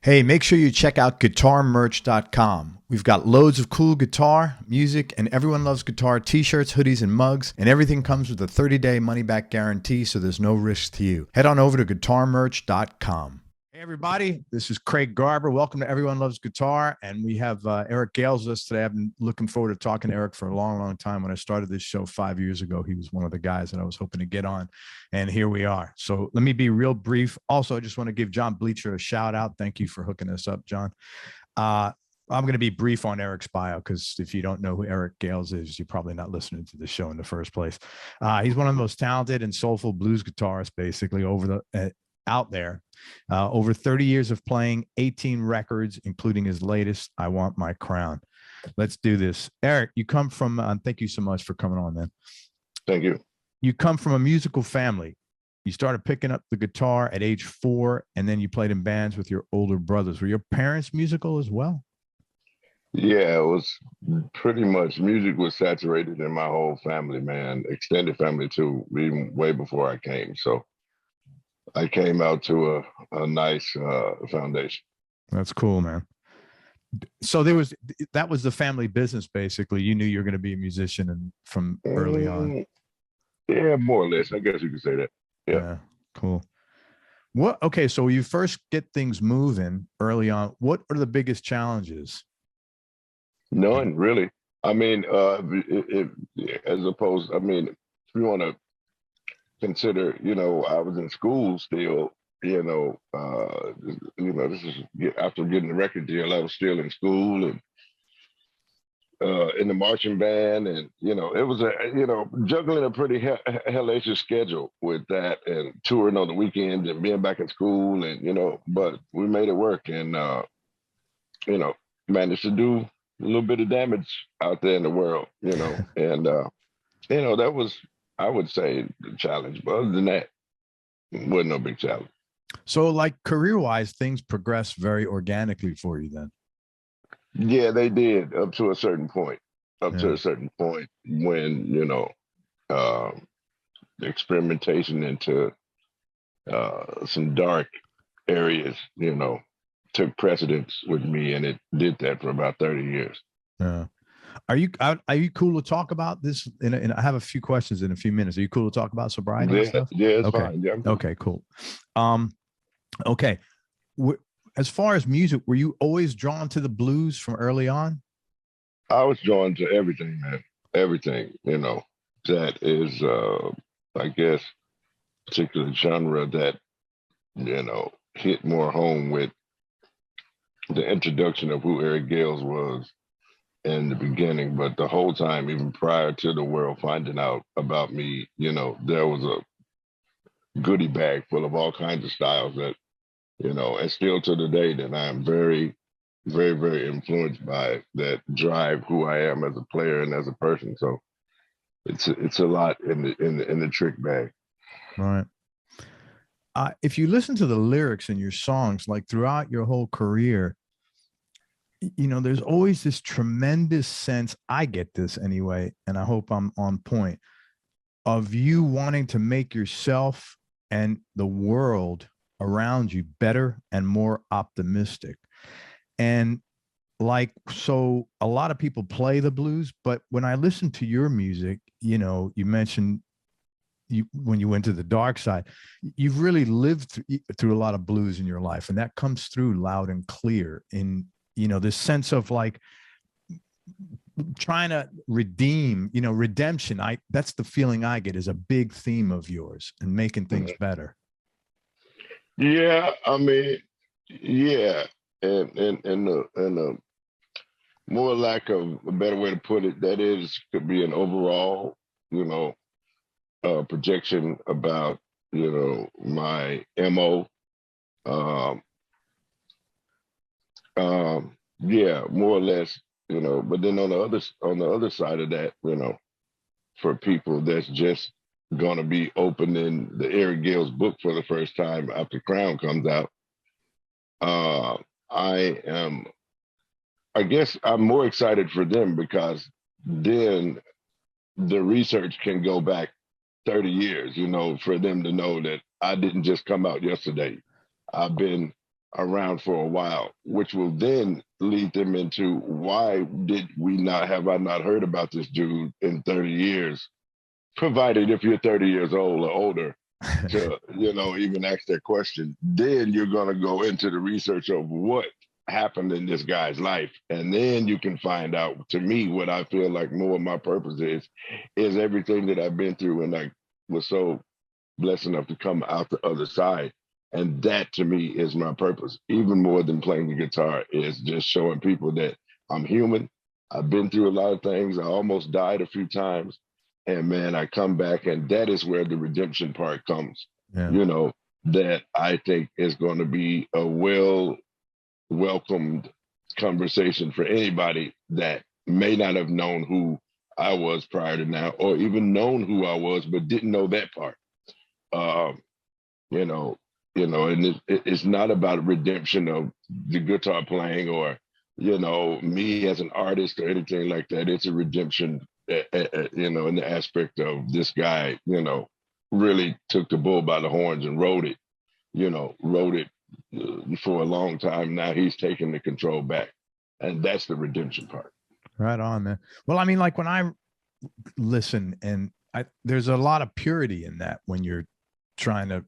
Hey, make sure you check out guitarmerch.com. We've got loads of cool guitar, music, and everyone loves guitar t-shirts, hoodies, and mugs, and everything comes with a 30-day money-back guarantee, so there's no risk to you. Head on over to guitarmerch.com. Hey, everybody. This is Craig Garber. Welcome to Everyone Loves Guitar, and we have Eric Gales with us today. I've been looking forward to talking to Eric for a long, long time. When I started this show 5 years ago, he was one of the guys that I was hoping to get on, and here we are. So let me be real brief. Also, I just want to give John Bleacher a shout out. Thank you for hooking us up, John. I'm going to be brief on Eric's bio because if you don't know who Eric Gales is, you're probably not listening to the show in the first place. He's one of the most talented and soulful blues guitarists, basically, out there. Over 30 years of playing, 18 records, including his latest, I Want My Crown. Let's do this. Eric, you come from, thank you so much for coming on, man. Thank you. You come from a musical family. You started picking up the guitar at age 4, and then you played in bands with your older brothers. Were your parents musical as well? Yeah, it was pretty much music was saturated in my whole family, man, extended family too, even way before I came. So I came out to a nice foundation. That's cool, man. So that was the family business, basically. You knew you were going to be a musician and from early on. Yeah, more or less. I guess you could say that. Yeah, cool. Okay, so you first get things moving early on. What are the biggest challenges? None really. I mean, as opposed, I mean, if you want to consider, I was in school still, this is after getting the record deal, I was still in school and in the marching band, and it was juggling a pretty hellacious schedule with that and touring on the weekends and being back in school, and but we made it work and managed to do a little bit of damage out there in the world, and that was, I would say, the challenge. But other than that, it wasn't no big challenge. So, like career-wise, things progressed very organically for you then. Yeah, they did up to a certain point. To a certain point when experimentation into some dark areas, took precedence with me, and it did that for about 30 years. Yeah. Are you cool to talk about this? And I have a few questions in a few minutes. Are you cool to talk about sobriety and stuff? Yeah, it's okay. Fine. Yeah, okay, cool. Okay. As far as music, were you always drawn to the blues from early on? I was drawn to everything, man. Everything, that is, I guess, particular genre that, hit more home with the introduction of who Eric Gales was in the beginning. But the whole time, even prior to the world finding out about me, there was a goodie bag full of all kinds of styles that, and still to the day that I'm very, very, very influenced by, that drive who I am as a player and as a person. So it's a lot in the trick bag. Right. If you listen to the lyrics in your songs, like throughout your whole career, there's always this tremendous sense, I get this anyway, and I hope I'm on point, of you wanting to make yourself and the world around you better and more optimistic. And so a lot of people play the blues, but when I listen to your music, you mentioned when you went to the dark side, you've really lived through a lot of blues in your life, and that comes through loud and clear in this sense of like trying to redeem, redemption. That's the feeling I get, is a big theme of yours, and making things better. Yeah, I mean, yeah, and more lack of a better way to put it, that could be an overall, projection about, my MO. Yeah, more or less, but then on the other side of that, for people that's just gonna be opening the Eric Gales book for the first time after Crown comes out, I guess I'm more excited for them, because then the research can go back 30 years, for them to know that I didn't just come out yesterday. I've been around for a while, which will then lead them into why have I not heard about this dude in 30 years? Provided if you're 30 years old or older, to even ask that question, then you're going to go into the research of what happened in this guy's life, and then you can find out. To me, what I feel like more of my purpose is everything that I've been through, and I was so blessed enough to come out the other side. And that to me is my purpose, even more than playing the guitar, is just showing people that I'm human. I've been through a lot of things. I almost died a few times. And man, I come back, and that is where the redemption part comes, that I think is going to be a welcomed conversation for anybody that may not have known who I was prior to now, or even known who I was, but didn't know that part. And it's not about redemption of the guitar playing or, me as an artist or anything like that. It's a redemption, in the aspect of this guy, really took the bull by the horns and rode it for a long time. Now he's taking the control back. And that's the redemption part. Right on, man. Well, I mean, like when I listen, and there's a lot of purity in that when you're trying to,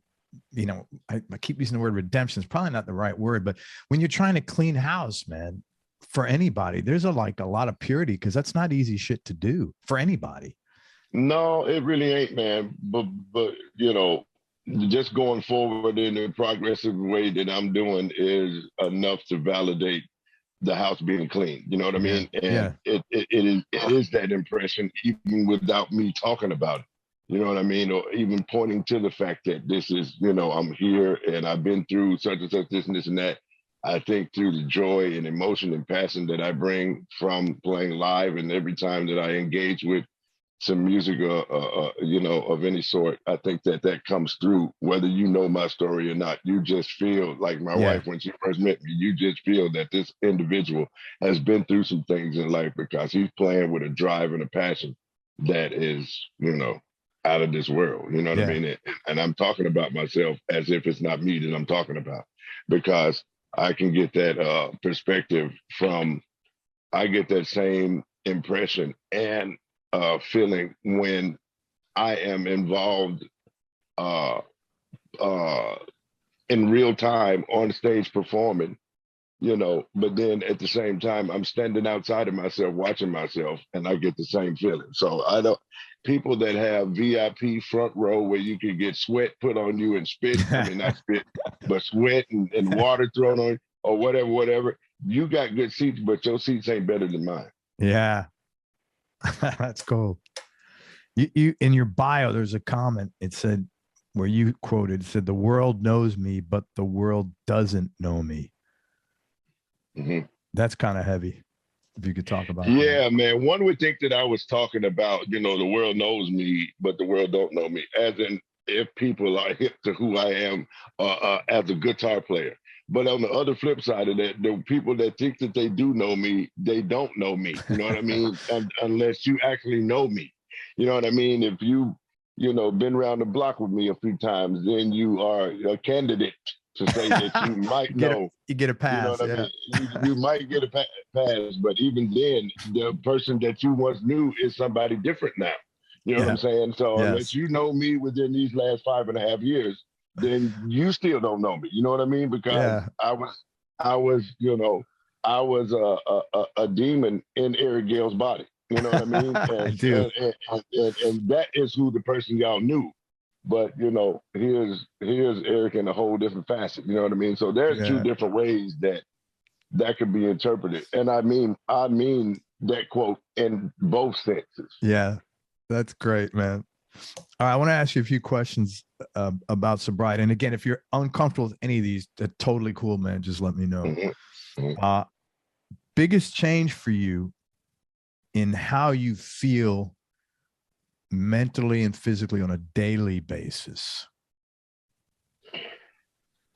I keep using the word redemption. It's probably not the right word, but when you're trying to clean house, man, for anybody, there's a lot of purity, because that's not easy shit to do for anybody. No, it really ain't, man. But just going forward in a progressive way that I'm doing is enough to validate the house being clean. You know what I mean? And it is that impression, even without me talking about it. You know what I mean? Or even pointing to the fact that this is, I'm here and I've been through such and such, this and this and that. I think through the joy and emotion and passion that I bring from playing live, and every time that I engage with some music, of any sort, I think that comes through, whether you know my story or not. You just feel like my wife, when she first met me, you just feel that this individual has been through some things in life, because he's playing with a drive and a passion that is, out of this world. You know what I mean? And I'm talking about myself as if it's not me that I'm talking about, because I can get that perspective I get that same impression and feeling when I am involved in real time on stage performing, but then at the same time, I'm standing outside of myself, watching myself, and I get the same feeling. So people that have VIP front row where you can get sweat put on you and spit, I mean, not spit, but sweat and water thrown on you or whatever. You got good seats, but your seats ain't better than mine. Yeah. That's cool. You in your bio, there's a comment. It said, where you quoted, said, "The world knows me, but the world doesn't know me." Mm-hmm. That's kind of heavy. If you could talk about that. Man. One would think that I was talking about, the world knows me, but the world don't know me. As in, if people are hip to who I am as a guitar player. But on the other flip side of that, the people that think that they do know me, they don't know me. You know what I mean? Unless you actually know me. You know what I mean? If you, been around the block with me a few times, then you are a candidate to say that you might know. You get a pass. You know what I mean? You might get a pass, but even then, the person that you once knew is somebody different now. You know what I'm saying? So unless you know me within these last 5.5 years, then you still don't know me. You know what I mean? Because I was a demon in Eric Gale's body. You know what I mean? And, I do. And that is who the person y'all knew. But here's Eric in a whole different facet. You know what I mean? So there's two different ways that could be interpreted. And I mean that quote in both senses. Yeah, that's great, man. All right, I want to ask you a few questions about sobriety. And again, if you're uncomfortable with any of these, that's totally cool, man. Just let me know. Mm-hmm. Biggest change for you in how you feel mentally and physically on a daily basis?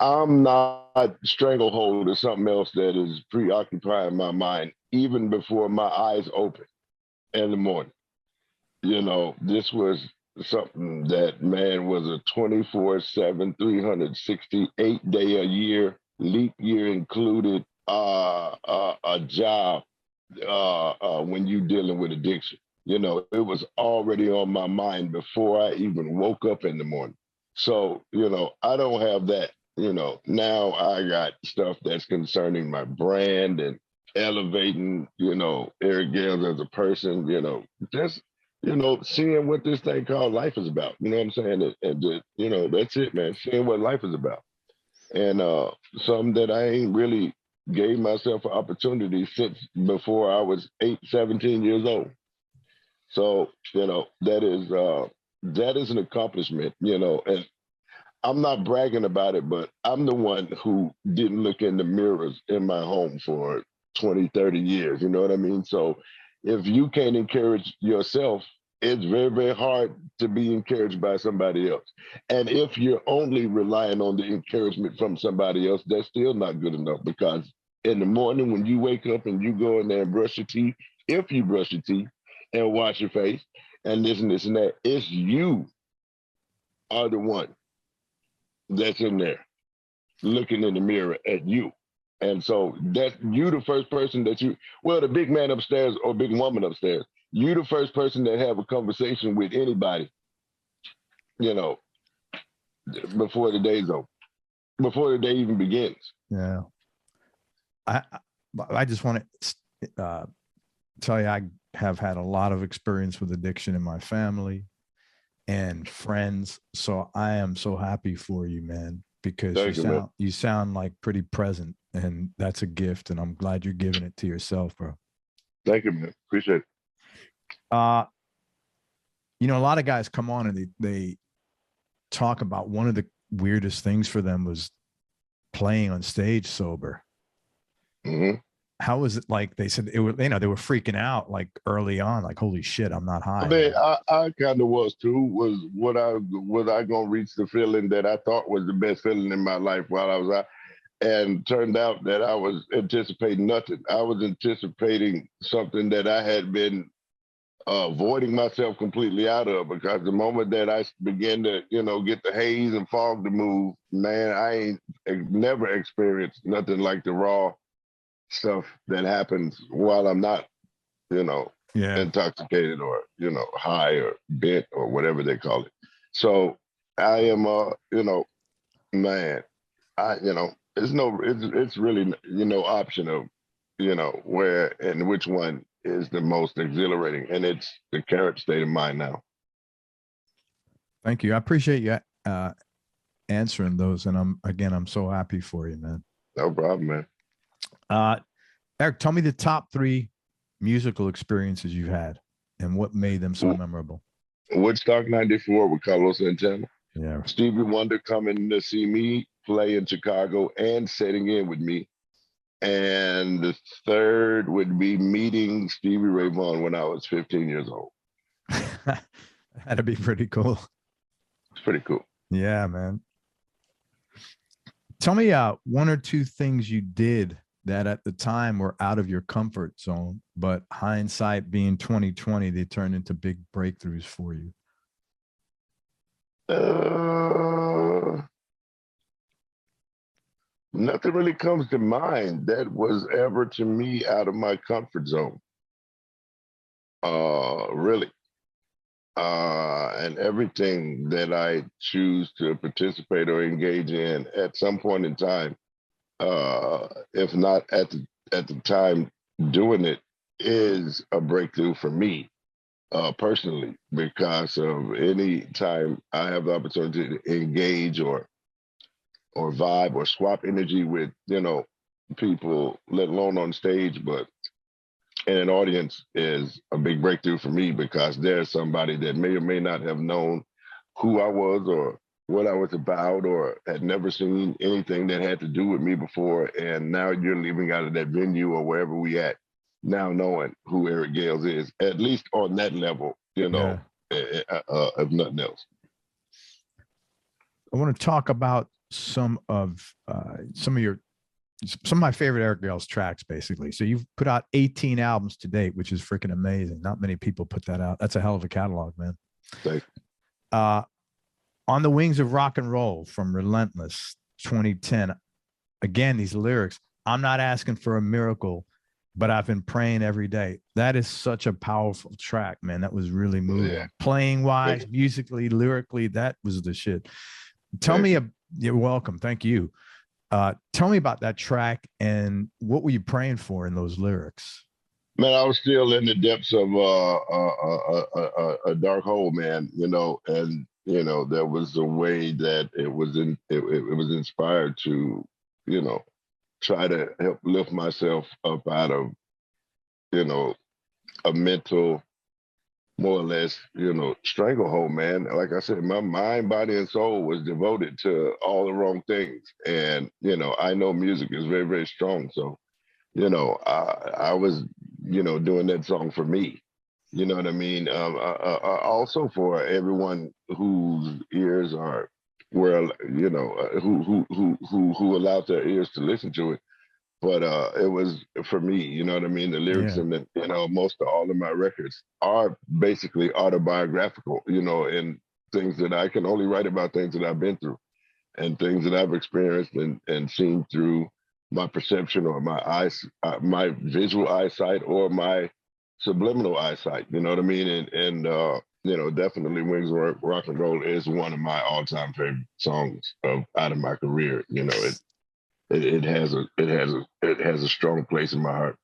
I'm not stranglehold or something else that is preoccupying my mind, even before my eyes open in the morning. This was something that, man, was a 24/7, 368 day a year leap year included a job when you dealing with addiction. You know, it was already on my mind before I even woke up in the morning. So, you know, I don't have that. You know, now I got stuff that's concerning my brand and elevating, you know, Eric Gales as a person, you know, just, you know, seeing what this thing called life is about. You know what I'm saying? And you know, that's it, man. Seeing what life is about. And something that I ain't really gave myself an opportunity since before I was 17 years old. So, you know, that is an accomplishment, you know, and I'm not bragging about it, but I'm the one who didn't look in the mirrors in my home for 20, 30 years. You know what I mean? So if you can't encourage yourself, it's very, very hard to be encouraged by somebody else. And if you're only relying on the encouragement from somebody else, that's still not good enough, because in the morning when you wake up and you go in there and brush your teeth, if you brush your teeth and wash your face and this and that, it's you are the one that's in there looking in the mirror at you. And so that you the first person that you, well, the big man upstairs or big woman upstairs, you the first person that have a conversation with anybody, you know, before the day's over, before the day even begins. Yeah. I just want to tell you, I have had a lot of experience with addiction in my family and friends. So I am so happy for you, man, because you sound like pretty present, and that's a gift. And I'm glad you're giving it to yourself, bro. Thank you, man. Appreciate it. You know, a lot of guys come on and they talk about one of the weirdest things for them was playing on stage sober. Mm-hmm. How was it like? They said it was, you know, they were freaking out like early on, like, holy shit, I'm not high. I mean, I kind of was too. Was I gonna reach the feeling that I thought was the best feeling in my life while I was out? And turned out that I was anticipating nothing. I was anticipating something that I had been avoiding myself completely out of, because the moment that I began to, you know, get the haze and fog to move, man, I ain't never experienced nothing like the raw stuff that happens while I'm not, you know, intoxicated or, you know, high or bent or whatever they call it. So I am, you know, man, you know, it's really, you know, option of, you know, where and which one is the most exhilarating, and it's the current state of mind now. Thank you. I appreciate you answering those, and I'm so happy for you, man. No problem, man. Eric, tell me the top 3 musical experiences you've had and what made them so memorable. Woodstock '94 with Carlos Santana. Yeah. Stevie Wonder coming to see me play in Chicago and setting in with me. And the third would be meeting Stevie Ray Vaughan when I was 15 years old. That'd be pretty cool. It's pretty cool. Yeah, man. Tell me 1 or 2 things you did that at the time were out of your comfort zone, but hindsight being 2020, they turned into big breakthroughs for you. Nothing really comes to mind that was ever to me out of my comfort zone. Really. And everything that I choose to participate or engage in at some point in time, if not at the time doing it, is a breakthrough for me personally, because of any time I have the opportunity to engage or vibe or swap energy with, you know, people, let alone on stage, but in an audience, is a big breakthrough for me, because there's somebody that may or may not have known who I was or what I was about, or had never seen anything that had to do with me before. And now you're leaving out of that venue or wherever we at, now knowing who Eric Gales is, at least on that level, you know, if nothing else. I want to talk about some of my favorite Eric Gales tracks, basically. So you've put out 18 albums to date, which is freaking amazing. Not many people put that out. That's a hell of a catalog, man. Thank you. On the Wings of Rock and Roll from Relentless 2010. again, these lyrics, I'm not asking for a miracle, but I've been praying every day. That is such a powerful track, man. That was really moving. Yeah. Playing wise, musically, lyrically, that was the shit. Tell me, you're welcome. Thank you. Tell me about that track and what were you praying for in those lyrics? Man, I was still in the depths of a dark hole, man. And there was a way that it was it was inspired to, try to help lift myself up out of, a mental, more or less, stranglehold, man. Like I said, my mind, body, and soul was devoted to all the wrong things. And, I know music is very, very strong. So, I was, doing that song for me. You know what I mean? Also for everyone whose ears are, who allowed their ears to listen to it. But it was for me, you know what I mean? The lyrics and most of all of my records are basically autobiographical, and things that I can only write about, things that I've been through and things that I've experienced and seen through my perception or my eyes, my visual eyesight or my subliminal eyesight, you know what I mean? And definitely Wings of Rock and Roll is one of my all-time favorite songs out of my career. It has a strong place in my heart.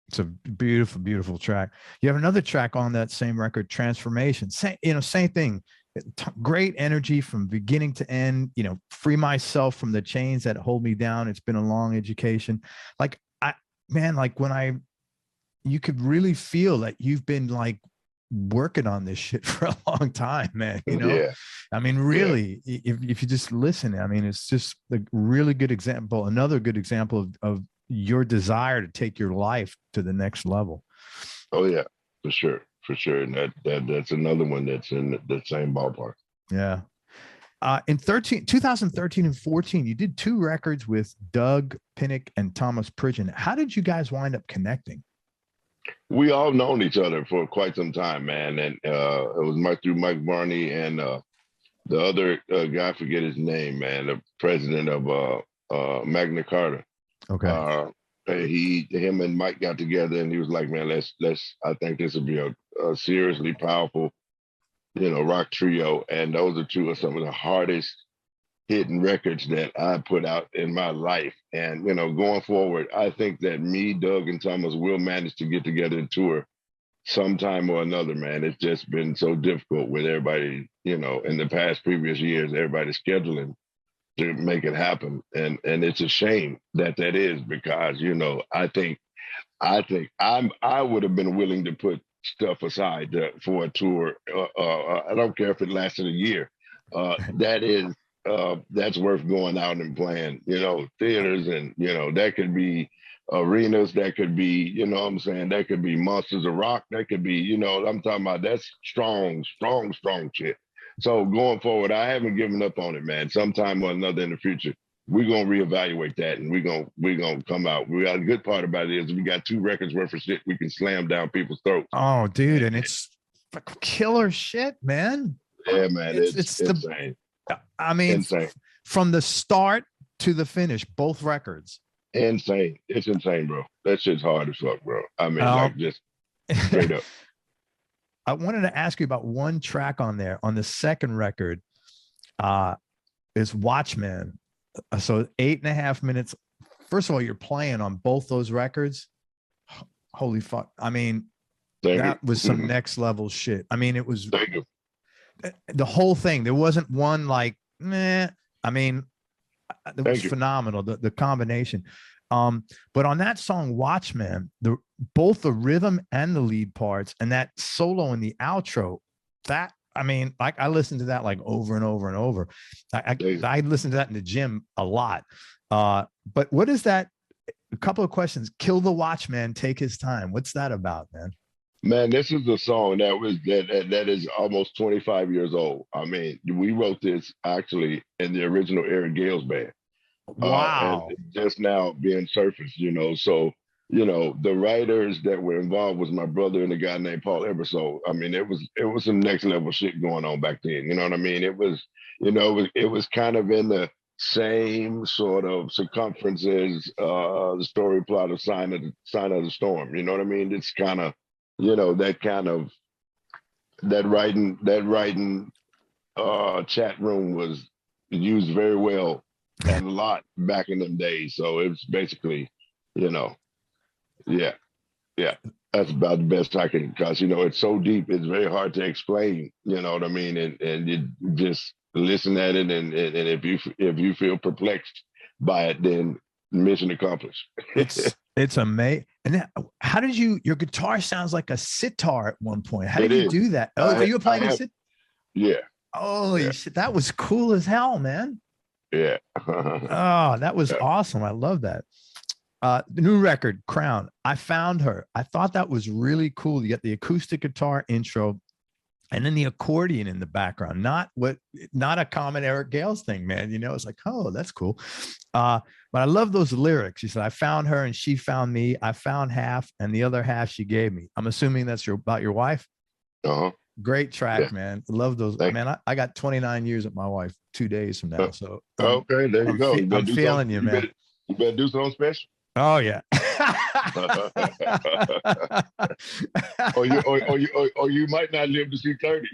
It's a beautiful, beautiful track. You have another track on that same record, Transformation. Same thing. Great energy from beginning to end. Free myself from the chains that hold me down. It's been a long education. You could really feel that you've been like working on this shit for a long time, man. Yeah. I mean, really, if you just listen, I mean, it's just a really good example, another good example of your desire to take your life to the next level. Oh yeah, for sure. And that's another one that's in the same ballpark. Yeah. In 2013 and 14, you did 2 records with Doug Pinnick and Thomas Pridgen. How did you guys wind up connecting? We all known each other for quite some time, man. And it was through Mike Barney and the other guy, I forget his name, man, the president of Magna Carta. Okay. Him and Mike got together and he was like, man, I think this would be a seriously powerful, rock trio. And those are 2 of some of the hardest hitting records that I put out in my life. And, going forward, I think that me, Doug, and Thomas will manage to get together and tour sometime or another, man. It's just been so difficult with everybody, in the previous years, everybody scheduling to make it happen. And it's a shame that is because, I would have been willing to put stuff aside for a tour. I don't care if it lasted a year. That's worth going out and playing, theaters and, that could be arenas, that could be, that could be Monsters of Rock, that could be, I'm talking about that's strong shit. So going forward, I haven't given up on it, man. Sometime or another in the future, we're going to reevaluate that and we're going to come out. We got a good part about it is we got 2 records worth of shit we can slam down people's throats. Oh, dude. And it's killer shit, man. Yeah, man. It's insane. I mean, insane. From the start to the finish, both records. Insane. It's insane, bro. That shit's hard as fuck, bro. I mean, just straight up. I wanted to ask you about one track on there. On the second record, is Watchman. So 8.5 minutes. First of all, you're playing on both those records. Holy fuck. I mean, that was some next level shit. I mean, it was the whole thing. There wasn't one like, meh. I mean, it was phenomenal, the combination. But on that song, Watchman, both the rhythm and the lead parts and that solo in the outro, I listened to that like over and over and over. I listened to that in the gym a lot. But what is that? A couple of questions. Kill the Watchman, take his time. What's that about, man? Man, this is a song that is almost 25 years old. I mean, we wrote this actually in the original Eric Gales band. Wow. And just now being surfaced, So, the writers that were involved was my brother and a guy named Paul Ebersole. I mean, it was some next level shit going on back then. You know what I mean? It was, it was kind of in the same sort of circumference as the story plot of Sign of the Storm. You know what I mean? It's kind of, that kind of that writing chat room was used very well and a lot back in them days. So it's basically, yeah, yeah. That's about the best I can, because it's so deep. It's very hard to explain. You know what I mean? And you just listen at it, and if you feel perplexed by it, then mission accomplished. It's amazing. And how did your guitar sounds like a sitar at one point? How did you do that? Oh, are you playing a sitar? Yeah. Holy shit, that was cool as hell, man. Yeah. Oh, that was awesome. I love that. The new record, Crown. I found her. I thought that was really cool. You got the acoustic guitar intro and then the accordion in the background. Not a common Eric Gales thing, man. It's like, oh, that's cool. But I love those lyrics. She said, I found her and she found me. I found half and the other half she gave me. I'm assuming that's about your wife. Uh-huh. Great track, man. Love those. Man, I got 29 years with my wife 2 days from now. So okay, there you go. I'm feeling you, man. You better do something special. Oh yeah. or you might not live to see 30.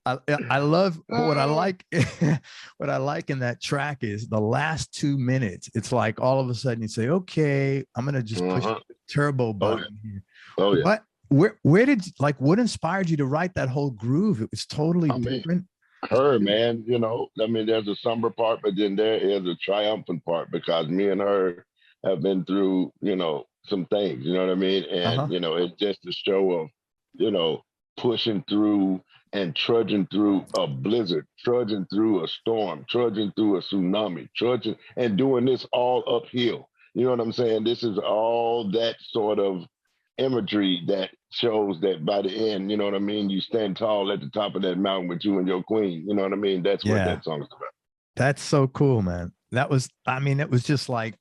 I love what I like. What I like in that track is the last 2 minutes. It's like all of a sudden you say, "Okay, I'm gonna just push the turbo button here." Oh yeah. But what inspired you to write that whole groove? It was totally different. Her, man, there's a somber part, but then there is a triumphant part, because me and her have been through, some things, you know what I mean? And, it's just a show of, pushing through and trudging through a blizzard, trudging through a storm, trudging through a tsunami, trudging and doing this all uphill. You know what I'm saying? This is all that sort of imagery that shows that by the end, you know what I mean, you stand tall at the top of that mountain with you and your queen. You know what I mean? That's what that song is about. That's so cool, man. That was, it was just like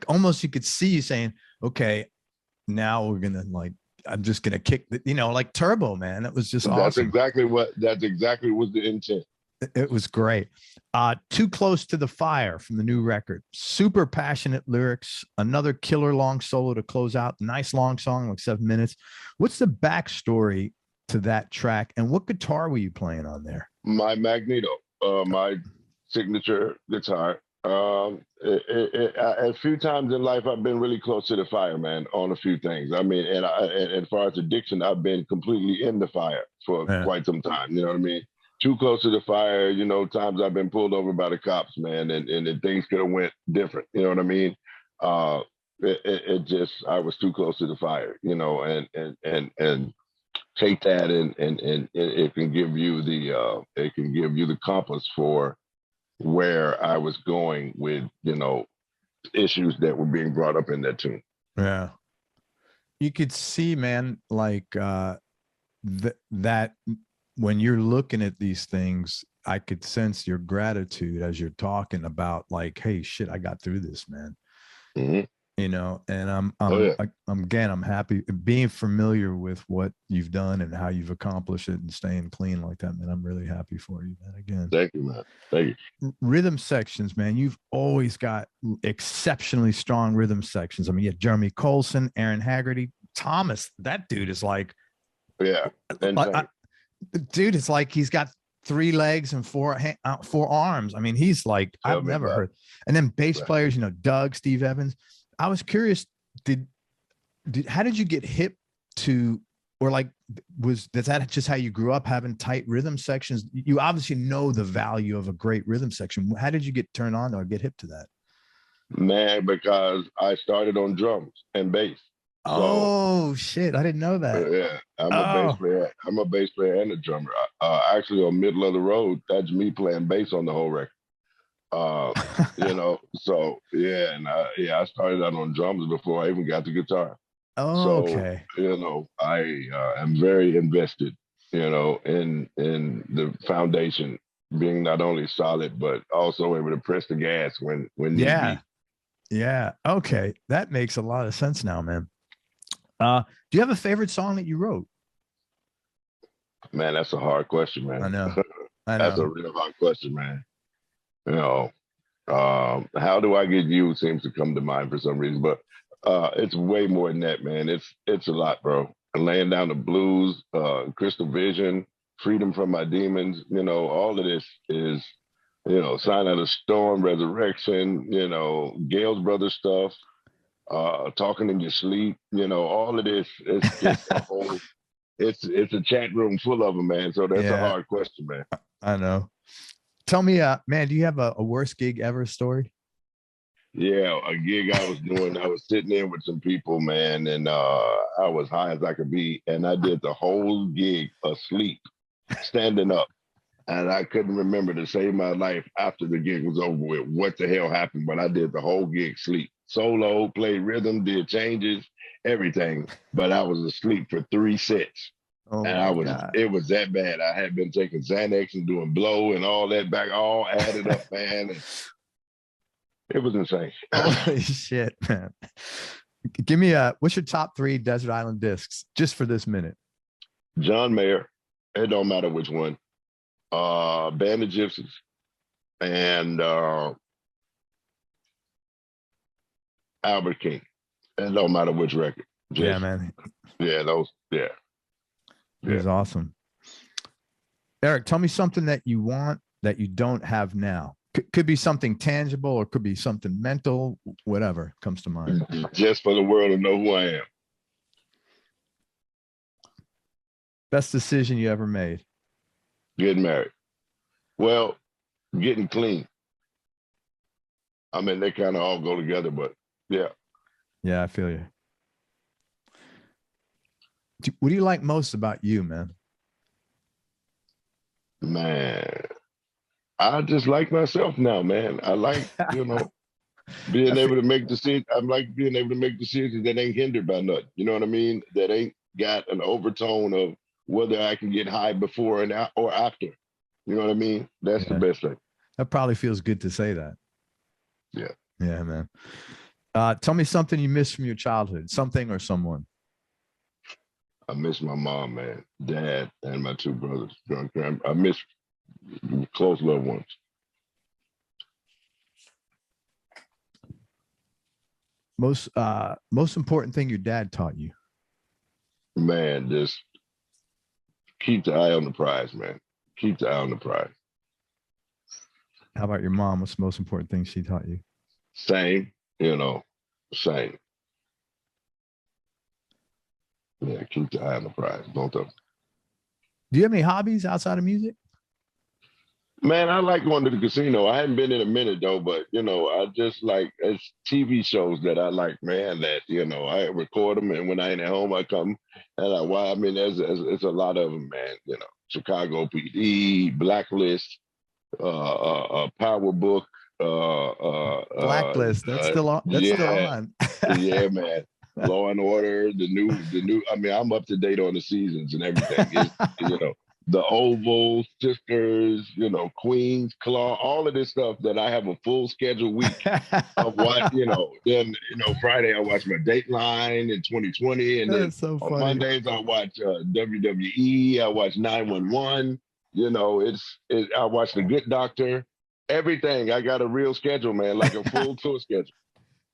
almost you could see you saying, okay, now we're gonna I'm just gonna kick like turbo, man. That was just awesome. That's exactly was the intent. It was great. Too Close to the Fire from the new record. Super passionate lyrics. Another killer long solo to close out. Nice long song, like 7 minutes. What's the backstory to that track? And what guitar were you playing on there? My Magneto, my signature guitar. A few times in life, I've been really close to the fire, man, on a few things. And as far as addiction, I've been completely in the fire for quite some time. You know what I mean? Too close to the fire, times I've been pulled over by the cops, man, and things could have went different. You know what I mean? I was too close to the fire, and take that and it can give you the compass for where I was going with, issues that were being brought up in that tune. Yeah. You could see, man, that when you're looking at these things, I could sense your gratitude as you're talking about hey, shit, I got through this, man. Mm-hmm. And I'm happy being familiar with what you've done and how you've accomplished it and staying clean like that, man. I'm really happy for you, man. Again. Thank you, man. Thank you. Rhythm sections, man. You've always got exceptionally strong rhythm sections. You had Jeremy Colson, Aaron Haggerty, Thomas. That dude is dude, it's like he's got 3 legs and 4 arms. He's I've never heard. And then bass players, Doug, Steve Evans. I was curious, how did you get hip to, or is that just how you grew up, having tight rhythm sections? You obviously know the value of a great rhythm section. How did you get turned on or get hip to that? Man, because I started on drums and bass. Oh shit! I didn't know that. Yeah, I'm a bass player. I'm a bass player and a drummer. Actually, on Middle of the Road, that's me playing bass on the whole record. So yeah, and I started out on drums before I even got the guitar. Oh, okay. I am very invested, in the foundation being not only solid but also able to press the gas when need be. Yeah. Okay, that makes a lot of sense now, man. Do you have a favorite song that you wrote? Man, that's a hard question, I man. know. I That's a know. real hard question, man. You know, how do I get you seems to come to mind for some reason, but it's way more than that, man. It's a lot, bro. And laying down the blues, crystal vision, freedom from my demons, all of this is, sign of the storm, resurrection, Gail's brother stuff, talking in your sleep, all of this. It's just a whole. It's a chat room full of them, man. So that's a Yeah, hard question, man. I know. Tell me, man, do you have a worst gig ever story? Yeah, a gig I was doing, I was sitting in with some people, man, and I was high as I could be, and I did the whole gig asleep, standing up, and I couldn't remember to save my life after the gig was over with what the hell happened, but I did the whole gig sleep, solo, played rhythm, did changes, everything, but I was asleep for 3 sets. Oh And my God. it was that bad. I had been taking Xanax and doing blow and all that back, all added up, man. And it was insane. Holy shit, man. Give me what's your top 3 Desert Island discs just for this minute? John Mayer, it don't matter which one. Band of Gypsies and Albert King. It don't matter which record. Yeah, man. Yeah, those. Yeah. It was awesome. Eric, tell me something that you want that you don't have now. Could be something tangible or could be something mental, whatever comes to mind. Just for the world to know who I am. Best decision you ever made? Getting married. Well, getting clean. I mean, they kind of all go together, but yeah. Yeah, I feel you. What do you like most about you, man? Man, I just like myself now, man. I like, being able to make decisions. I like being able to make decisions that ain't hindered by nothing. You know what I mean? That ain't got an overtone of whether I can get high before or after. You know what I mean? That's the best thing. That probably feels good to say that. Yeah. Yeah, man. Tell me something you miss from your childhood, something or someone. I miss my mom, man, dad, and my 2 brothers. I miss close loved ones. Most important thing your dad taught you? Man, just keep the eye on the prize, man. Keep the eye on the prize. How about your mom? What's the most important thing she taught you? Same, same. Yeah, keep the eye on the prize, both of them. Do you have any hobbies outside of music? Man, I like going to the casino. I haven't been in a minute though, but I just like it's TV shows that I like, man. That I record them, and when I ain't at home, I come and I watch. I mean, it's a lot of them, man. Chicago PD, Blacklist, Power Book, Blacklist. That's still on. That's still on. Yeah, man. Law and Order, the new. I mean, I'm up to date on the seasons and everything. The Oval, Sisters, Queens, Claw, all of this stuff that I have a full schedule week of what, then, Friday I watch my Dateline in 2020. And then so on Mondays I watch WWE, I watch 911, I watch The Good Doctor, everything. I got a real schedule, man, like a full tour schedule.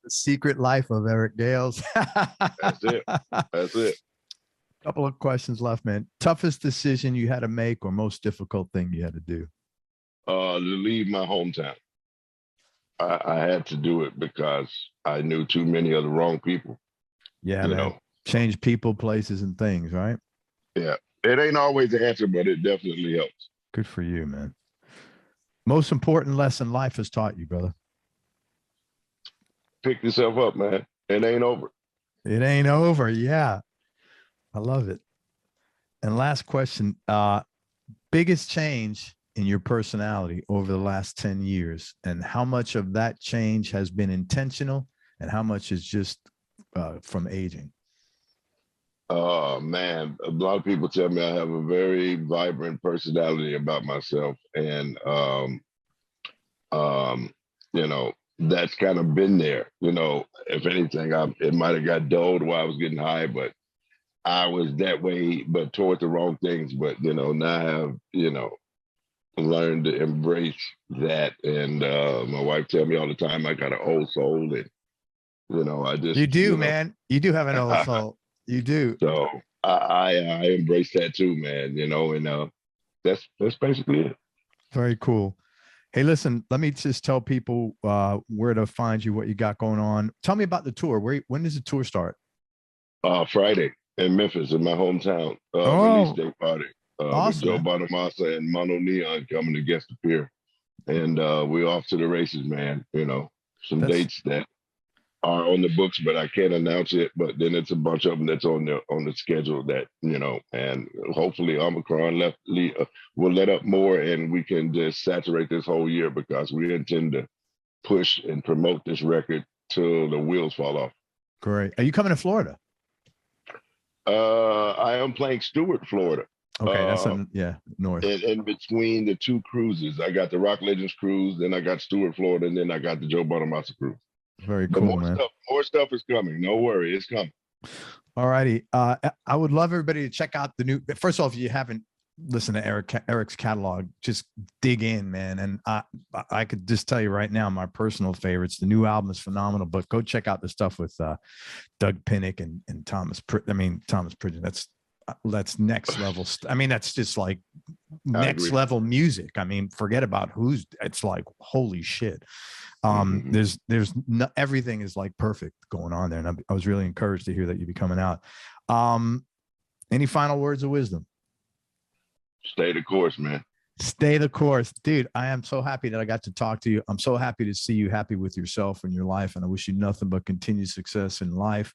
The Secret Life of Eric Gales. That's it. That's it. Couple of questions left, man. Toughest decision you had to make or most difficult thing you had to do? To leave my hometown. I had to do it because I knew too many of the wrong people. Yeah, man. Change people, places, and things, right? Yeah. It ain't always the answer, but it definitely helps. Good for you, man. Most important lesson life has taught you, brother? Pick yourself up, man. It ain't over. It ain't over. Yeah. I love it. And last question, biggest change in your personality over the last 10 years, and how much of that change has been intentional and how much is just from aging? Man, a lot of people tell me I have a very vibrant personality about myself. And, that's kind of been there. If anything, it might have got dulled while I was getting high, but I was that way, but toward the wrong things. But now I have learned to embrace that. And my wife tell me all the time I got an old soul, and I just You do, man. You do have an old soul. You do. So I embrace that too, man. And that's basically it. Very cool. Hey, listen, let me just tell people where to find you, what you got going on. Tell me about the tour. When does the tour start? Friday in Memphis, in my hometown. Release day party. Awesome, with Joe Bonamassa and Mono Neon coming to guest appear. And we're off to the races, man. Some dates that are on the books, but I can't announce it. But then it's a bunch of them that's on the schedule that, and hopefully Omicron will let up more and we can just saturate this whole year, because we intend to push and promote this record till the wheels fall off. Great. Are you coming to Florida? I am playing Stewart, Florida. Okay, that's north. In between the two cruises, I got the Rock Legends cruise, then I got Stewart, Florida, and then I got the Joe Bonamassa cruise. Very cool, man. More stuff is coming. No worry, it's coming. All righty. I would love everybody to check out the new. First off, if you haven't listened to Eric's catalog, just dig in, man. And I could just tell you right now, my personal favorites. The new album is phenomenal, but go check out the stuff with Doug Pinnick and Thomas. Thomas Pridgen. That's next level. That's just like next level music. Forget about it's like, holy shit. There's everything is like perfect going on there. And I was really encouraged to hear that you'd be coming out. Any final words of wisdom? Stay the course, man. Stay the course, dude. I am so happy that I got to talk to you. I'm so happy to see you happy with yourself and your life. And I wish you nothing but continued success in life,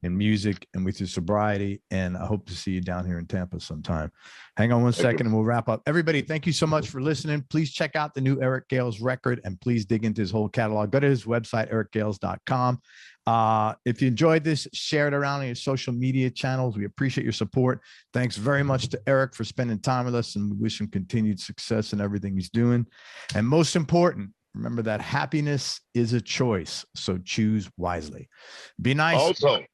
in music, and with your sobriety. And I hope to see you down here in Tampa sometime. Hang on one second and we'll wrap up. Everybody, thank you so much for listening. Please check out the new Eric Gales record and please dig into his whole catalog. Go to his website, ericgales.com. If you enjoyed this, share it around on your social media channels. We appreciate your support. Thanks very much to Eric for spending time with us, and we wish him continued success in everything he's doing. And most important, remember that happiness is a choice, so choose wisely. Be nice. Also,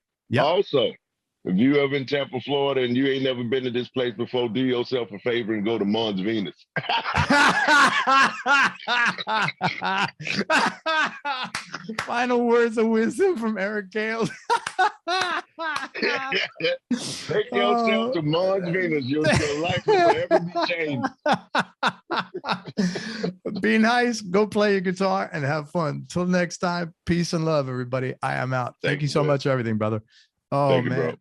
if you ever in Tampa, Florida, and you ain't never been to this place before, do yourself a favor and go to Mons Venus. Final words of wisdom from Eric Gales. Take yourself to Mons Venus. Your life will forever be changed. Be nice. Go play your guitar and have fun. Till next time, peace and love, everybody. I am out. Thank you so much for everything, brother. Oh, man.